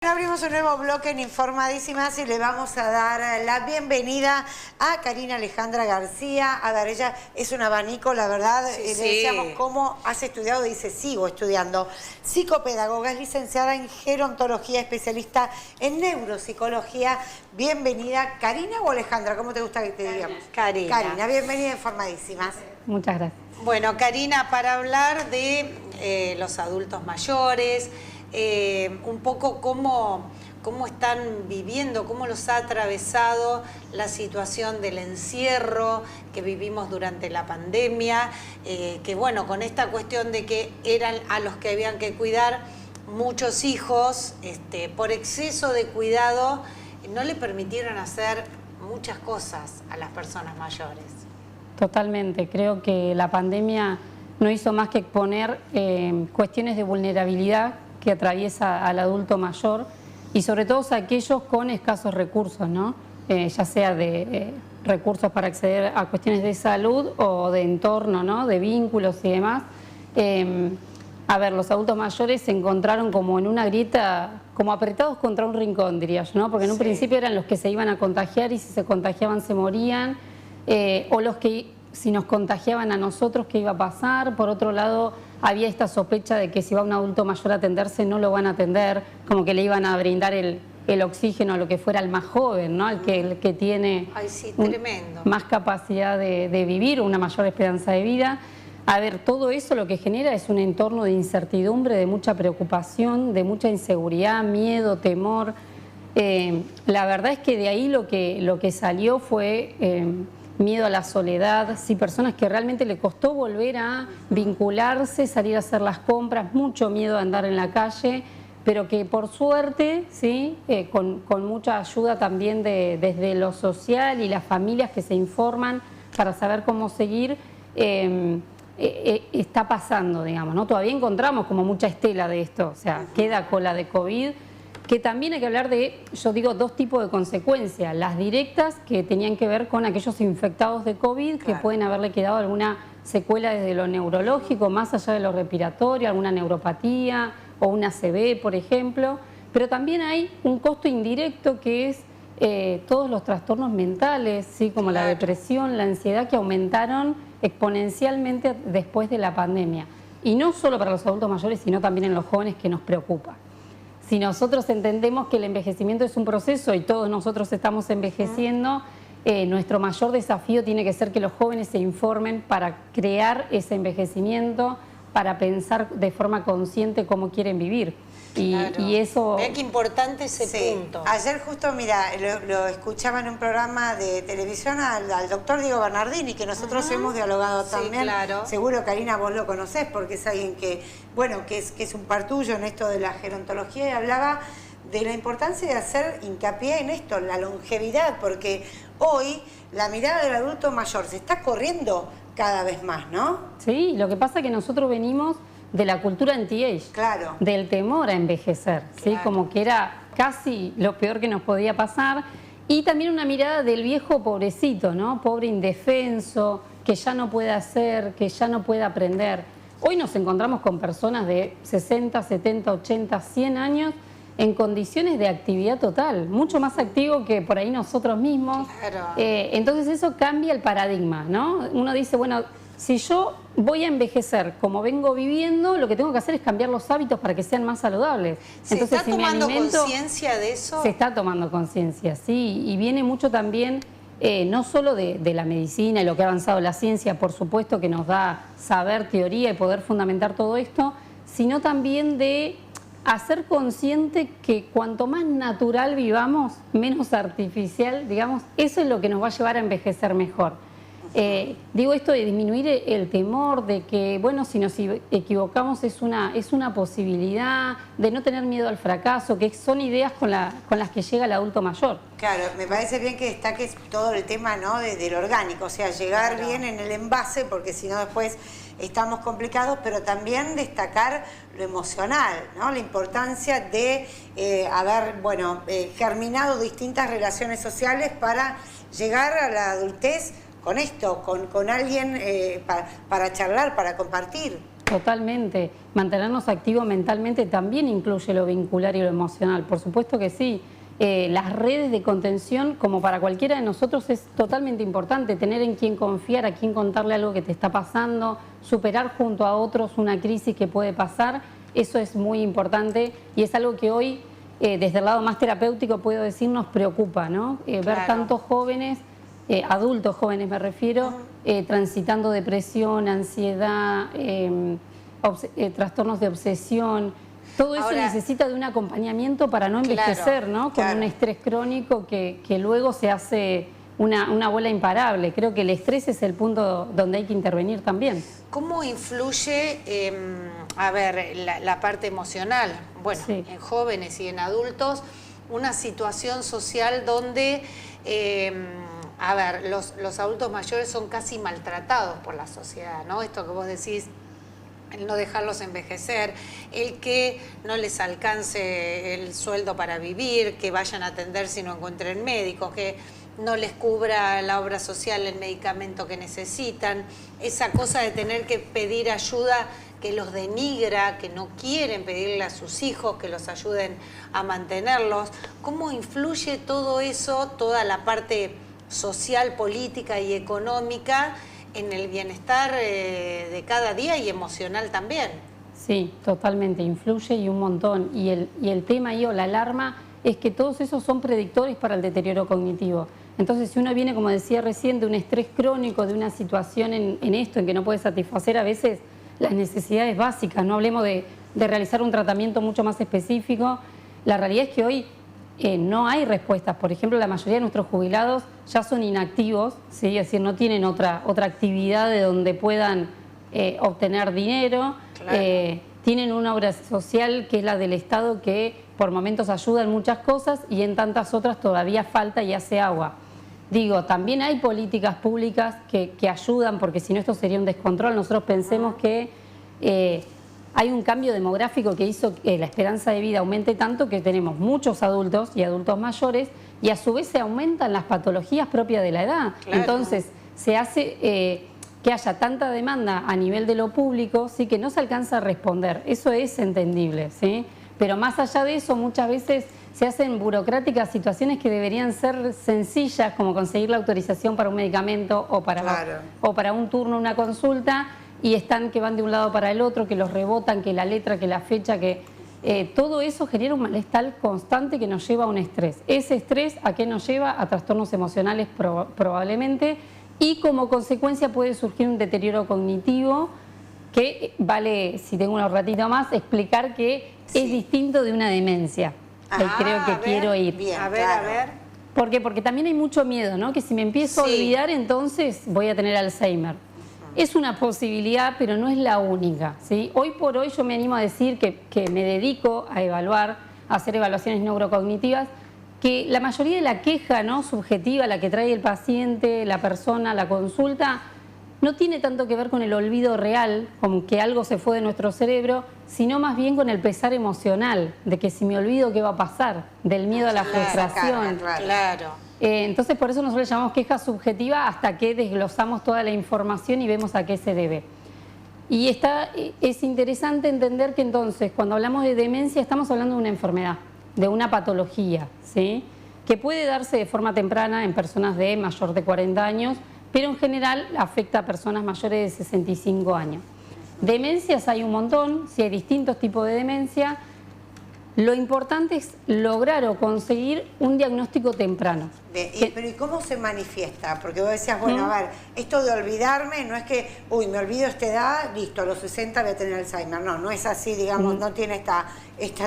Abrimos un nuevo bloque en Informadísimas y le vamos a dar la bienvenida a Karina Alejandra García. A ver, ella es un abanico, la verdad. Le decíamos cómo has estudiado, dice, sigo estudiando. Psicopedagoga, es licenciada en gerontología, especialista en neuropsicología. Bienvenida. ¿Karina o Alejandra? ¿Cómo te gusta que te digamos? Karina. Karina, bienvenida a Informadísimas. Muchas gracias. Bueno, Karina, para hablar de los adultos mayores, un poco cómo están viviendo, cómo los ha atravesado la situación del encierro que vivimos durante la pandemia, que bueno, con esta cuestión de que eran a los que habían que cuidar muchos hijos, por exceso de cuidado, no le permitieron hacer muchas cosas a las personas mayores. Totalmente, creo que la pandemia no hizo más que exponer cuestiones de vulnerabilidad que atraviesa al adulto mayor y sobre todo a aquellos con escasos recursos, ¿no? Ya sea de recursos para acceder a cuestiones de salud o de entorno, ¿no? De vínculos y demás. A ver, los adultos mayores se encontraron como en una grieta, como apretados contra un rincón, diría yo, ¿no? Porque en un principio eran los que se iban a contagiar y si se contagiaban se morían, o los que si nos contagiaban a nosotros, ¿qué iba a pasar? Por otro lado, había esta sospecha de que si va un adulto mayor a atenderse, no lo van a atender, como que le iban a brindar el oxígeno a lo que fuera el más joven, ¿no? El que tiene más capacidad de vivir, una mayor esperanza de vida. A ver, todo eso lo que genera es un entorno de incertidumbre, de mucha preocupación, de mucha inseguridad, miedo, temor. La verdad es que de ahí lo que salió fue miedo a la soledad, sí, personas que realmente le costó volver a vincularse, salir a hacer las compras, mucho miedo a andar en la calle, pero que por suerte, sí, con mucha ayuda también desde lo social y las familias que se informan para saber cómo seguir, está pasando, digamos, ¿no? Todavía encontramos como mucha estela de esto, o sea, queda cola de COVID, que también hay que hablar de, yo digo, dos tipos de consecuencias. Las directas, que tenían que ver con aquellos infectados de COVID, que pueden haberle quedado alguna secuela desde lo neurológico, más allá de lo respiratorio, alguna neuropatía o una ACV, por ejemplo. Pero también hay un costo indirecto que es todos los trastornos mentales, ¿sí? Como la depresión, la ansiedad, que aumentaron exponencialmente después de la pandemia. Y no solo para los adultos mayores, sino también en los jóvenes, que nos preocupa. Si nosotros entendemos que el envejecimiento es un proceso y todos nosotros estamos envejeciendo, nuestro mayor desafío tiene que ser que los jóvenes se informen para crear ese envejecimiento, para pensar de forma consciente cómo quieren vivir. Y eso... Vea qué importante ese punto. Ayer justo, mira, lo escuchaba en un programa de televisión al doctor Diego Bernardini, que nosotros hemos dialogado también. Claro. Seguro, Karina, vos lo conocés porque es alguien que, bueno, que es un par tuyo en esto de la gerontología, y hablaba de la importancia de hacer hincapié en esto, la longevidad, porque hoy la mirada del adulto mayor se está corriendo cada vez más, ¿no? Sí, lo que pasa es que nosotros venimos de la cultura anti-age, del temor a envejecer, ¿sí? Como que era casi lo peor que nos podía pasar, y también una mirada del viejo pobrecito, ¿no? Pobre indefenso, que ya no puede hacer, que ya no puede aprender. Hoy nos encontramos con personas de 60, 70, 80, 100 años en condiciones de actividad total, mucho más activo que por ahí nosotros mismos. Entonces eso cambia el paradigma, ¿no? Uno dice, bueno, si yo voy a envejecer como vengo viviendo, lo que tengo que hacer es cambiar los hábitos para que sean más saludables. ¿Se está tomando conciencia de eso? Se está tomando conciencia, sí, y viene mucho también, no solo de la medicina y lo que ha avanzado la ciencia, por supuesto, que nos da saber teoría y poder fundamentar todo esto, sino también de hacer consciente que cuanto más natural vivamos, menos artificial, digamos, eso es lo que nos va a llevar a envejecer mejor. Digo esto de disminuir el temor de que, bueno, si nos equivocamos es una posibilidad, de no tener miedo al fracaso, que son ideas con las que llega el adulto mayor. Claro, me parece bien que destaques todo el tema, ¿no? Del orgánico, o sea, llegar bien en el envase, porque si no después estamos complicados, pero también destacar lo emocional, ¿no? La importancia de haber, bueno, germinado distintas relaciones sociales para llegar a la adultez con esto, con alguien para charlar, para compartir. totalmente. Mantenernos activos mentalmente también incluye lo vincular y lo emocional, por supuesto que sí. Las redes de contención, como para cualquiera de nosotros, es totalmente importante. Tener en quién confiar, a quién contarle algo que te está pasando, superar junto a otros una crisis que puede pasar, eso es muy importante y es algo que hoy, desde el lado más terapéutico, puedo decir, nos preocupa, ¿no? Ver tantos jóvenes, adultos jóvenes me refiero, transitando depresión, ansiedad, trastornos de obsesión. Todo eso necesita de un acompañamiento para no envejecer, ¿no? Con un estrés crónico que luego se hace una bola imparable. Creo que el estrés es el punto donde hay que intervenir también. ¿Cómo influye, la parte emocional? Bueno, en jóvenes y en adultos, una situación social donde, los adultos mayores son casi maltratados por la sociedad, ¿no? Esto que vos decís, el no dejarlos envejecer, el que no les alcance el sueldo para vivir, que vayan a atender si no encuentren médicos, que no les cubra la obra social el medicamento que necesitan, esa cosa de tener que pedir ayuda que los denigra, que no quieren pedirle a sus hijos que los ayuden a mantenerlos. ¿Cómo influye todo eso, toda la parte social, política y económica en el bienestar de cada día y emocional también? Sí, totalmente, influye y un montón. Y el tema ahí, o la alarma, es que todos esos son predictores para el deterioro cognitivo. Entonces, si uno viene, como decía recién, de un estrés crónico, de una situación en esto, en que no puede satisfacer a veces las necesidades básicas, no hablemos de realizar un tratamiento mucho más específico, la realidad es que hoy no hay respuestas. Por ejemplo, la mayoría de nuestros jubilados ya son inactivos, ¿sí? Es decir, no tienen otra actividad de donde puedan obtener dinero. Claro. Tienen una obra social que es la del Estado, que por momentos ayuda en muchas cosas y en tantas otras todavía falta y hace agua. Digo, también hay políticas públicas que ayudan, porque si no esto sería un descontrol. Nosotros pensemos que hay un cambio demográfico que hizo que la esperanza de vida aumente tanto que tenemos muchos adultos y adultos mayores y a su vez se aumentan las patologías propias de la edad. Claro. Entonces se hace que haya tanta demanda a nivel de lo público, sí, que no se alcanza a responder. Eso es entendible, ¿sí? Pero más allá de eso, muchas veces se hacen burocráticas situaciones que deberían ser sencillas, como conseguir la autorización para un medicamento o para un turno, una consulta, y están que van de un lado para el otro, que los rebotan, que la letra, que la fecha, que todo eso genera un malestar constante que nos lleva a un estrés. Ese estrés, ¿a qué nos lleva? A trastornos emocionales probablemente, y como consecuencia puede surgir un deterioro cognitivo que vale, si tengo un ratito más, explicar que es distinto de una demencia. Ahí creo que quiero ir. Bien, a ver. ¿Por qué? Porque también hay mucho miedo, ¿no? Que si me empiezo a olvidar, entonces voy a tener Alzheimer. Es una posibilidad, pero no es la única, ¿sí? Hoy por hoy yo me animo a decir que me dedico a evaluar, a hacer evaluaciones neurocognitivas, que la mayoría de la queja, ¿no?, subjetiva, la que trae el paciente, la persona, la consulta, no tiene tanto que ver con el olvido real, como que algo se fue de nuestro cerebro, sino más bien con el pesar emocional, de que si me olvido, ¿qué va a pasar? Del miedo a la frustración. Claro. Entonces, por eso nosotros le llamamos queja subjetiva hasta que desglosamos toda la información y vemos a qué se debe. Y es interesante entender que entonces, cuando hablamos de demencia, estamos hablando de una enfermedad, de una patología, ¿sí?, que puede darse de forma temprana en personas de mayor de 40 años, pero en general afecta a personas mayores de 65 años. Demencias hay un montón, sí, hay distintos tipos de demencia. Lo importante es lograr o conseguir un diagnóstico temprano. Pero ¿y cómo se manifiesta? Porque vos decías, bueno, a ver, esto de olvidarme no es que, me olvido esta edad, listo, a los 60 voy a tener Alzheimer. No, no es así, digamos, no tiene esta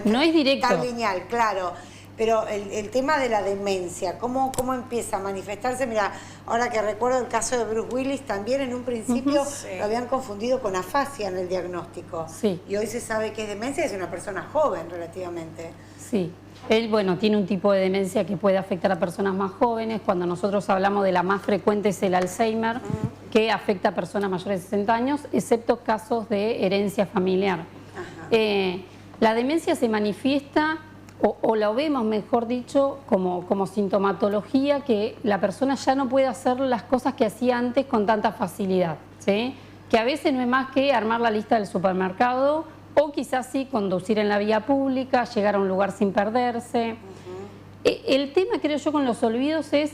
no es directo. Tan lineal, claro. Pero el tema de la demencia, ¿cómo empieza a manifestarse? Mira, ahora que recuerdo el caso de Bruce Willis, también en un principio lo habían confundido con afasia en el diagnóstico. Sí. Y hoy se sabe que es demencia, es una persona joven relativamente. Sí. Él, bueno, tiene un tipo de demencia que puede afectar a personas más jóvenes. Cuando nosotros hablamos de la más frecuente es el Alzheimer, que afecta a personas mayores de 60 años, excepto casos de herencia familiar. La demencia se manifiesta, o la vemos, mejor dicho, como sintomatología, que la persona ya no puede hacer las cosas que hacía antes con tanta facilidad, ¿sí? que a veces no es más que armar la lista del supermercado o quizás sí conducir en la vía pública, llegar a un lugar sin perderse. El tema, creo yo, con los olvidos es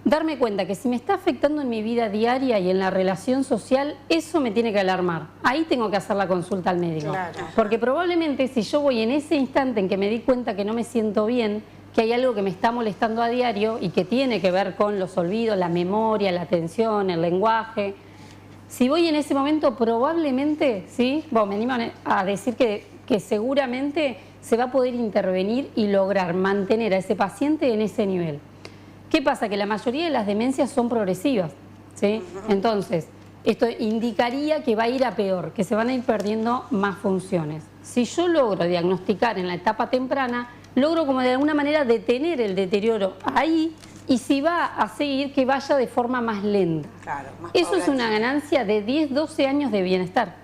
darme cuenta que si me está afectando en mi vida diaria y en la relación social, eso me tiene que alarmar. Ahí tengo que hacer la consulta al médico. Claro. Porque probablemente si yo voy en ese instante en que me di cuenta que no me siento bien, que hay algo que me está molestando a diario y que tiene que ver con los olvidos, la memoria, la atención, el lenguaje, si voy en ese momento probablemente, ¿sí? Bueno, me animo a decir que seguramente se va a poder intervenir y lograr mantener a ese paciente en ese nivel. ¿Qué pasa? Que la mayoría de las demencias son progresivas, ¿sí? Entonces, esto indicaría que va a ir a peor, que se van a ir perdiendo más funciones. Si yo logro diagnosticar en la etapa temprana, logro como de alguna manera detener el deterioro ahí y si va a seguir, que vaya de forma más lenta. Claro, más eso es una ganancia de 10, 12 años de bienestar.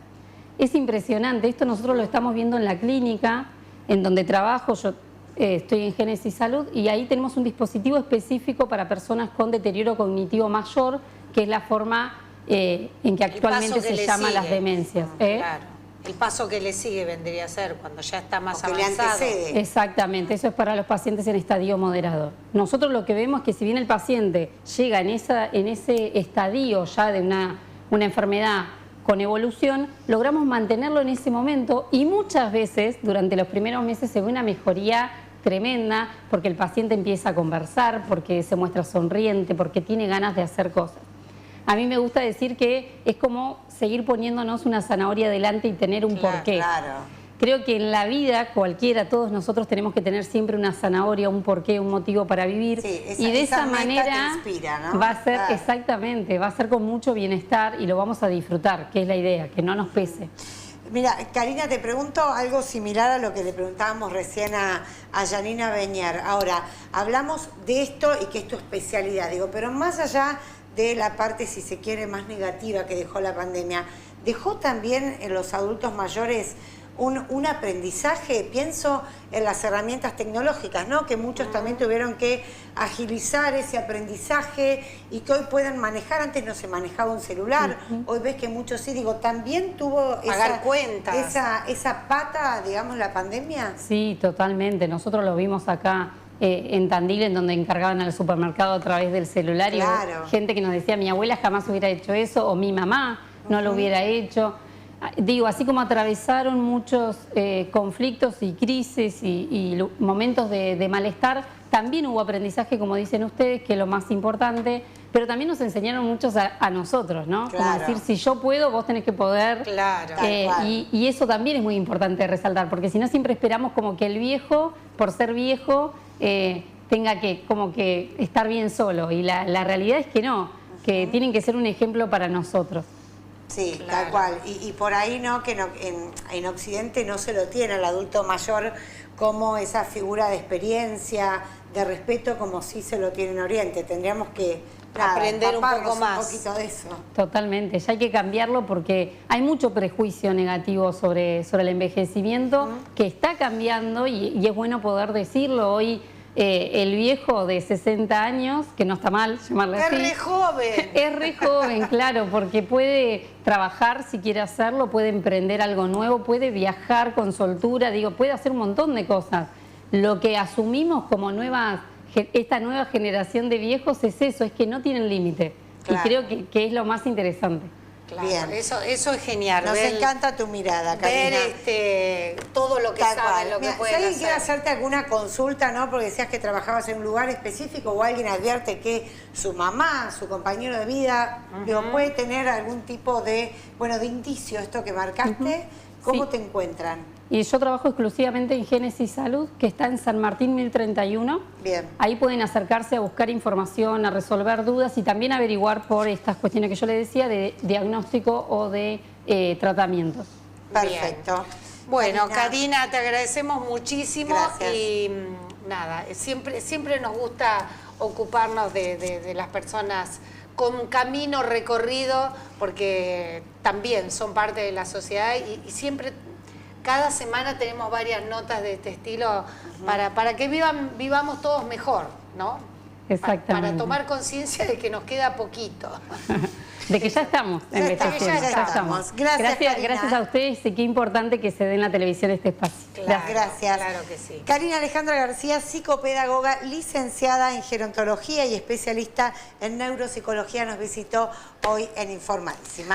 Es impresionante, esto nosotros lo estamos viendo en la clínica, en donde trabajo, yo estoy en Génesis Salud y ahí tenemos un dispositivo específico para personas con deterioro cognitivo mayor, que es la forma en que actualmente se llama las demencias. Claro. El paso que le sigue vendría a ser cuando ya está más avanzado. Exactamente, eso es para los pacientes en estadio moderado. Nosotros lo que vemos es que si bien el paciente llega en ese estadio ya de una enfermedad con evolución, logramos mantenerlo en ese momento y muchas veces durante los primeros meses se ve una mejoría tremenda porque el paciente empieza a conversar, porque se muestra sonriente, porque tiene ganas de hacer cosas. A mí me gusta decir que es como seguir poniéndonos una zanahoria delante y tener un porqué. Claro. Creo que en la vida cualquiera, todos nosotros tenemos que tener siempre una zanahoria, un porqué, un motivo para vivir. Sí, y de esa manera inspira, ¿no? Va a ser, exactamente, va a ser con mucho bienestar y lo vamos a disfrutar, que es la idea, que no nos pese. Mira, Karina, te pregunto algo similar a lo que le preguntábamos recién a Janina Beñar. Ahora, hablamos de esto y que es tu especialidad, digo, pero más allá de la parte, si se quiere, más negativa que dejó la pandemia, ¿dejó también en los adultos mayores un aprendizaje? Pienso en las herramientas tecnológicas, ¿no? Que muchos también tuvieron que agilizar ese aprendizaje y que hoy puedan manejar. Antes no se manejaba un celular, hoy ves que muchos sí. Digo, ¿también tuvo esa pata, digamos, la pandemia? Sí, totalmente. Nosotros lo vimos acá en Tandil, en donde encargaban al supermercado a través del celular. Claro. Y gente que nos decía, mi abuela jamás hubiera hecho eso, o mi mamá no lo hubiera hecho. Digo, así como atravesaron muchos conflictos y crisis y momentos de malestar, también hubo aprendizaje, como dicen ustedes, que es lo más importante, pero también nos enseñaron muchos a nosotros, ¿no? Claro. Como decir, si yo puedo, vos tenés que poder. Claro. Y eso también es muy importante resaltar, porque si no siempre esperamos como que el viejo, por ser viejo, tenga que como que estar bien solo, y la realidad es que no, que tienen que ser un ejemplo para nosotros. Sí, claro. Tal cual. Y por ahí no, que no, en Occidente no se lo tiene el adulto mayor como esa figura de experiencia, de respeto, como sí se lo tiene en Oriente. Tendríamos que aprender un poco más. Un poquito de eso. Totalmente, ya hay que cambiarlo porque hay mucho prejuicio negativo sobre el envejecimiento que está cambiando y es bueno poder decirlo hoy. El viejo de 60 años, que no está mal llamarle así. Es re joven. Es re joven, claro, porque puede trabajar si quiere hacerlo, puede emprender algo nuevo, puede viajar con soltura, digo, puede hacer un montón de cosas. Lo que asumimos como esta nueva generación de viejos es eso, es que no tienen límite. Claro. Y creo que es lo más interesante. Claro, bien. Eso es genial. Nos encanta tu mirada, Karina. Ver todo lo que saben, lo que pueden hacer. Si alguien quiere hacerte alguna consulta, ¿no? Porque decías que trabajabas en un lugar específico o alguien advierte que su mamá, su compañero de vida, puede tener algún tipo de indicio, esto que marcaste, ¿cómo te encuentran? Y yo trabajo exclusivamente en Génesis Salud, que está en San Martín 1031. Bien. Ahí pueden acercarse a buscar información, a resolver dudas y también averiguar por estas cuestiones que yo les decía de diagnóstico o de tratamientos. Perfecto. Bien. Bueno, Karina, te agradecemos muchísimo. Gracias. Y nada, siempre nos gusta ocuparnos de las personas con camino recorrido, porque también son parte de la sociedad y siempre... Cada semana tenemos varias notas de este estilo para que vivamos todos mejor, ¿no? Exactamente. Para tomar conciencia de que nos queda poquito. De que ya estamos envejeciendo. Ya estamos. Gracias a ustedes y qué importante que se dé en la televisión este espacio. Gracias. Claro que sí. Karina Alejandra García, psicopedagoga, licenciada en gerontología y especialista en neuropsicología, nos visitó hoy en Informadísimas.